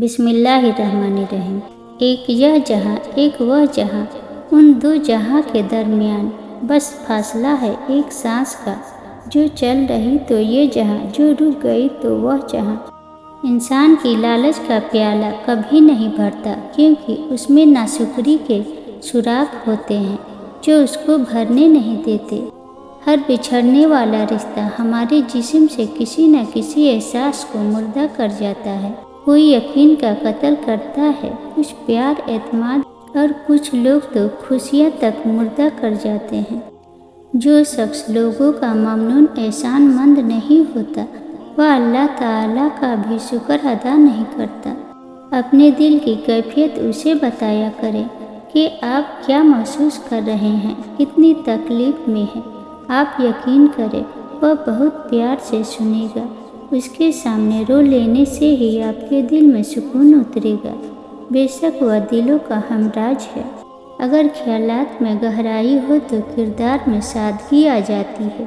بسم اللہ الرحمن الرحیم۔ ایک یہ جہاں ایک وہ جہاں، ان دو جہاں کے درمیان بس فاصلہ ہے ایک سانس کا، جو چل رہی تو یہ جہاں، جو رک گئی تو وہ جہاں۔ انسان کی لالچ کا پیالہ کبھی نہیں بھرتا، کیونکہ اس میں ناشکری کے سوراخ ہوتے ہیں جو اس کو بھرنے نہیں دیتے۔ ہر بچھڑنے والا رشتہ ہمارے جسم سے کسی نہ کسی احساس کو مردہ کر جاتا ہے۔ کوئی یقین کا قتل کرتا ہے، کچھ پیار اعتماد، اور کچھ لوگ تو خوشیاں تک مردہ کر جاتے ہیں۔ جو شخص لوگوں کا ممنون احسان مند نہیں ہوتا، وہ اللہ تعالیٰ کا بھی شکر ادا نہیں کرتا۔ اپنے دل کی کیفیت اسے بتایا کریں کہ آپ کیا محسوس کر رہے ہیں، کتنی تکلیف میں ہیں۔ آپ یقین کریں، وہ بہت پیار سے سنے گا۔ اس کے سامنے رو لینے سے ہی آپ کے دل میں سکون اترے گا۔ بے شک وہ دلوں کا ہمراز ہے۔ اگر خیالات میں گہرائی ہو تو کردار میں سادگی آ جاتی ہے۔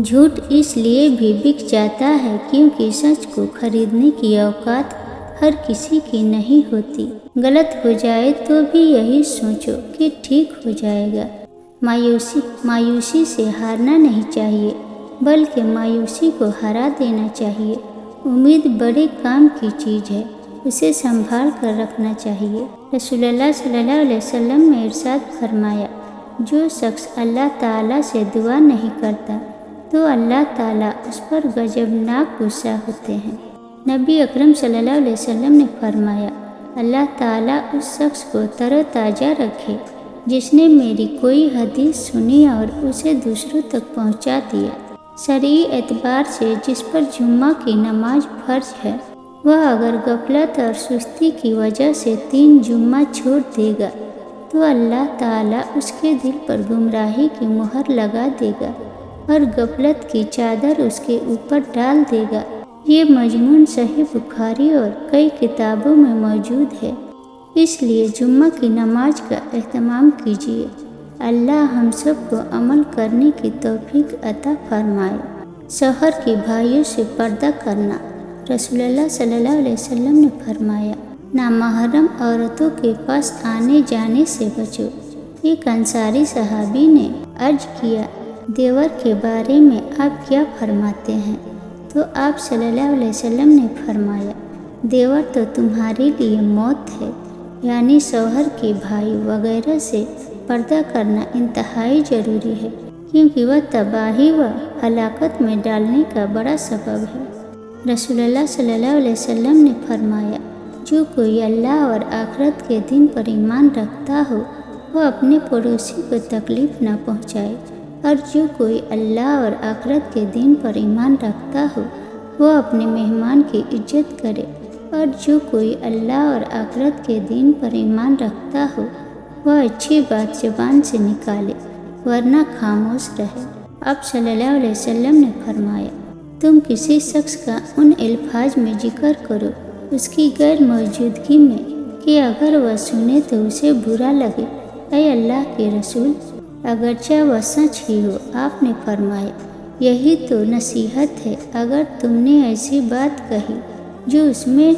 جھوٹ اس لیے بھی بک جاتا ہے کیونکہ سچ کو خریدنے کی اوقات ہر کسی کی نہیں ہوتی۔ غلط ہو جائے تو بھی یہی سوچو کہ ٹھیک ہو جائے گا۔ مایوسی سے ہارنا نہیں چاہیے، بلکہ مایوسی کو ہرا دینا چاہیے۔ امید بڑے کام کی چیز ہے، اسے سنبھال کر رکھنا چاہیے۔ رسول اللہ صلی اللہ علیہ وسلم نے ارشاد فرمایا، جو شخص اللہ تعالیٰ سے دعا نہیں کرتا تو اللہ تعالیٰ اس پر غضبناک غصہ ہوتے ہیں۔ نبی اکرم صلی اللہ علیہ وسلم نے فرمایا، اللہ تعالیٰ اس شخص کو تر و تازہ رکھے جس نے میری کوئی حدیث سنی اور اسے دوسروں تک پہنچا دیا۔ شرعی اعتبار سے جس پر جمعہ کی نماز فرض ہے، وہ اگر غفلت اور سستی کی وجہ سے 3 جمعہ چھوڑ دے گا تو اللہ تعالیٰ اس کے دل پر گمراہی کی مہر لگا دے گا اور غفلت کی چادر اس کے اوپر ڈال دے گا۔ یہ مضمون صحیح بخاری اور کئی کتابوں میں موجود ہے، اس لیے جمعہ کی نماز کا اہتمام کیجیے۔ اللہ ہم سب کو عمل کرنے کی توفیق عطا فرمائے۔ شوہر کے بھائیوں سے پردہ کرنا۔ رسول اللہ صلی اللہ علیہ وسلم نے فرمایا، نامحرم عورتوں کے پاس آنے جانے سے بچو۔ ایک انصاری صحابی نے عرض کیا، دیور کے بارے میں آپ کیا فرماتے ہیں؟ تو آپ صلی اللہ علیہ وسلم نے فرمایا، دیور تو تمہارے لیے موت ہے، یعنی شوہر کے بھائی وغیرہ سے پردہ کرنا انتہائی ضروری ہے، کیونکہ وہ تباہی و ہلاکت میں ڈالنے کا بڑا سبب ہے۔ رسول اللہ صلی اللہ علیہ وسلم نے فرمایا، جو کوئی اللہ اور آخرت کے دن پر ایمان رکھتا ہو وہ اپنے پڑوسی کو تکلیف نہ پہنچائے، اور جو کوئی اللہ اور آخرت کے دن پر ایمان رکھتا ہو وہ اپنے مہمان کی عزت کرے، اور جو کوئی اللہ اور آخرت کے دن پر ایمان رکھتا ہو وہ اچھی بات زبان سے نکالے، ورنہ خاموش رہے۔ اب صلی اللہ علیہ وسلم نے فرمایا، تم کسی شخص کا ان الفاظ میں ذکر کرو اس کی غیر موجودگی میں کہ اگر وہ سنے تو اسے برا لگے۔ اے اللہ کے رسول، اگرچہ وہ سچ ہی ہو۔ آپ نے فرمایا، یہی تو نصیحت ہے۔ اگر تم نے ایسی بات کہی جو اس میں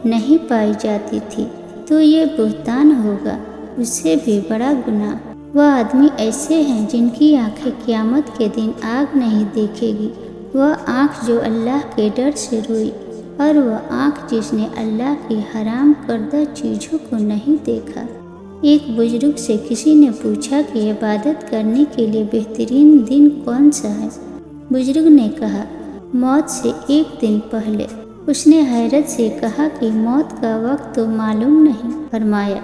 نہیں پائی جاتی تھی تو یہ بہتان ہوگا، اس سے بھی بڑا گناہ۔ وہ آدمی ایسے ہیں جن کی آنکھیں قیامت کے دن آگ نہیں دیکھے گی۔ وہ آنکھ جو اللہ کے ڈر سے روئی، اور وہ آنکھ جس نے اللہ کی حرام کردہ چیزوں کو نہیں دیکھا۔ ایک بزرگ سے کسی نے پوچھا کہ عبادت کرنے کے لیے بہترین دن کون سا ہے؟ بزرگ نے کہا، موت سے 1 دن پہلے۔ اس نے حیرت سے کہا کہ موت کا وقت تو معلوم نہیں۔ فرمایا،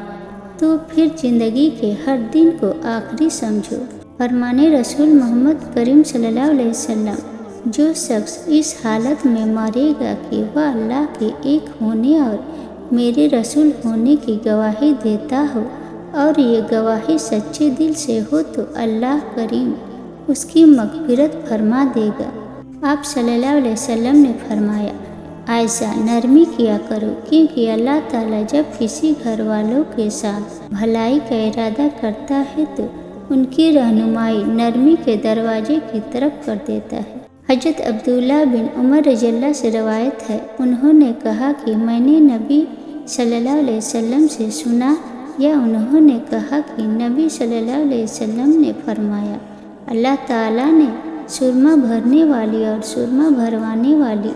تو پھر زندگی کے ہر دن کو آخری سمجھو۔ فرمانے رسول محمد کریم صلی اللہ علیہ وسلم، جو شخص اس حالت میں مرے گا کہ وہ اللہ کے ایک ہونے اور میرے رسول ہونے کی گواہی دیتا ہو اور یہ گواہی سچے دل سے ہو تو اللہ کریم اس کی مغفرت فرما دے گا۔ آپ صلی اللہ علیہ وسلم نے فرمایا، عائشہ، نرمی کیا کرو، کیونکہ اللہ تعالیٰ جب کسی گھر والوں کے ساتھ بھلائی کا ارادہ کرتا ہے تو ان کی رہنمائی نرمی کے دروازے کی طرف کر دیتا ہے۔ حضرت عبداللہ بن عمر رضی اللہ سے روایت ہے، انہوں نے کہا کہ میں نے نبی صلی اللہ علیہ وسلم سے سنا، یا انہوں نے کہا کہ نبی صلی اللہ علیہ وسلم نے فرمایا، اللہ تعالیٰ نے سرما بھرنے والی اور سرما بھروانے والی،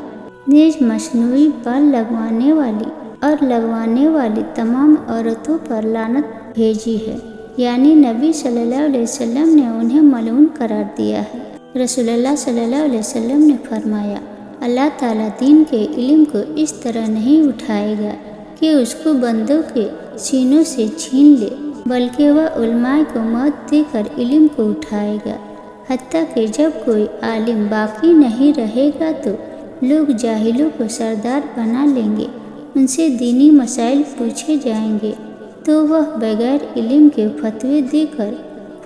نیز مصنوعی بال لگوانے والی اور لگوانے والی تمام عورتوں پر لعنت بھیجی ہے، یعنی نبی صلی اللہ علیہ وسلم نے انہیں ملعون قرار دیا ہے۔ رسول اللہ صلی اللہ علیہ وسلم نے فرمایا، اللہ تعالیٰ دین کے علم کو اس طرح نہیں اٹھائے گا کہ اس کو بندوں کے سینوں سے چھین لے، بلکہ وہ علماء کو موت دے کر علم کو اٹھائے گا، حتیٰ کہ جب کوئی عالم باقی نہیں رہے گا تو لوگ جاہلوں کو سردار بنا لیں گے، ان سے دینی مسائل پوچھے جائیں گے تو وہ بغیر علم کے فتوے دے کر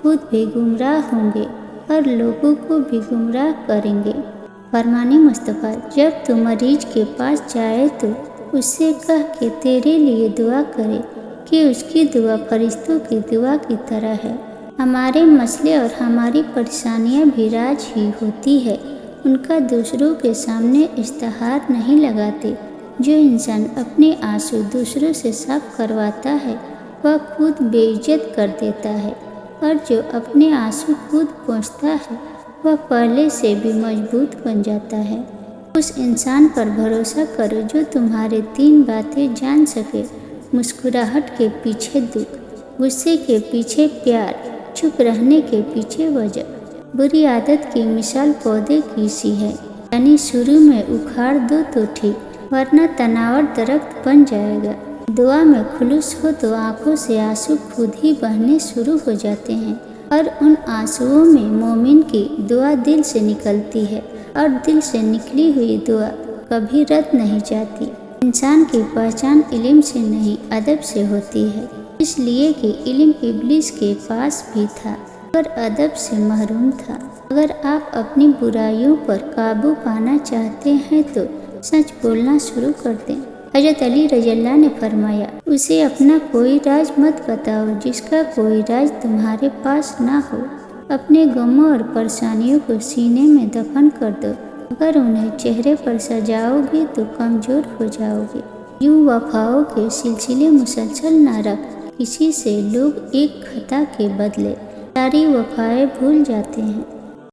خود بھی گمراہ ہوں گے اور لوگوں کو بھی گمراہ کریں گے۔ فرمان مصطفیٰ، جب تم مریض کے پاس جائے تو اس سے کہہ کہ تیرے لیے دعا کرے کہ اس کی دعا فرشتوں کی دعا کی طرح ہے۔ ہمارے مسئلے اور ہماری پریشانیاں بھی راج ہی ہوتی ہے، ان کا دوسروں کے سامنے اشتہار نہیں لگاتے۔ جو انسان اپنے آنسو دوسروں سے صاف کرواتا ہے وہ خود بے عزت کر دیتا ہے، اور جو اپنے آنسو خود پونچھتا ہے وہ پہلے سے بھی مضبوط بن جاتا ہے۔ اس انسان پر بھروسہ کرو جو تمہارے 3 باتیں جان سکے: مسکراہٹ کے پیچھے دکھ، غصے کے پیچھے پیار، چپ رہنے کے پیچھے وجہ۔ بری عادت کی مثال پودے کی سی ہے، یعنی شروع میں اکھاڑ دو تو ٹھیک، ورنہ تناور درخت بن جائے گا۔ دعا میں خلوص ہو تو آنکھوں سے آنسو خود ہی بہنے شروع ہو جاتے ہیں، اور ان آنسوؤں میں مومن کی دعا دل سے نکلتی ہے، اور دل سے نکلی ہوئی دعا کبھی رد نہیں جاتی۔ انسان کی پہچان علم سے نہیں ادب سے ہوتی ہے، اس لیے کہ علم ابلیس کے پاس بھی تھا مگر ادب سے محروم تھا۔ اگر آپ اپنی برائیوں پر قابو پانا چاہتے ہیں تو سچ بولنا شروع کر دیں۔ حضرت علی رضی اللہ نے فرمایا، اسے اپنا کوئی راز مت بتاؤ جس کا کوئی راز تمہارے پاس نہ ہو۔ اپنے غموں اور پریشانیوں کو سینے میں دفن کر دو، اگر انہیں چہرے پر سجاؤ گے تو کمزور ہو جاؤ گے۔ یوں وفاؤں کے سلسلے مسلسل نہ رکھ، کسی سے لوگ ایک خطا کے بدلے ساری وفائیں بھول جاتے ہیں۔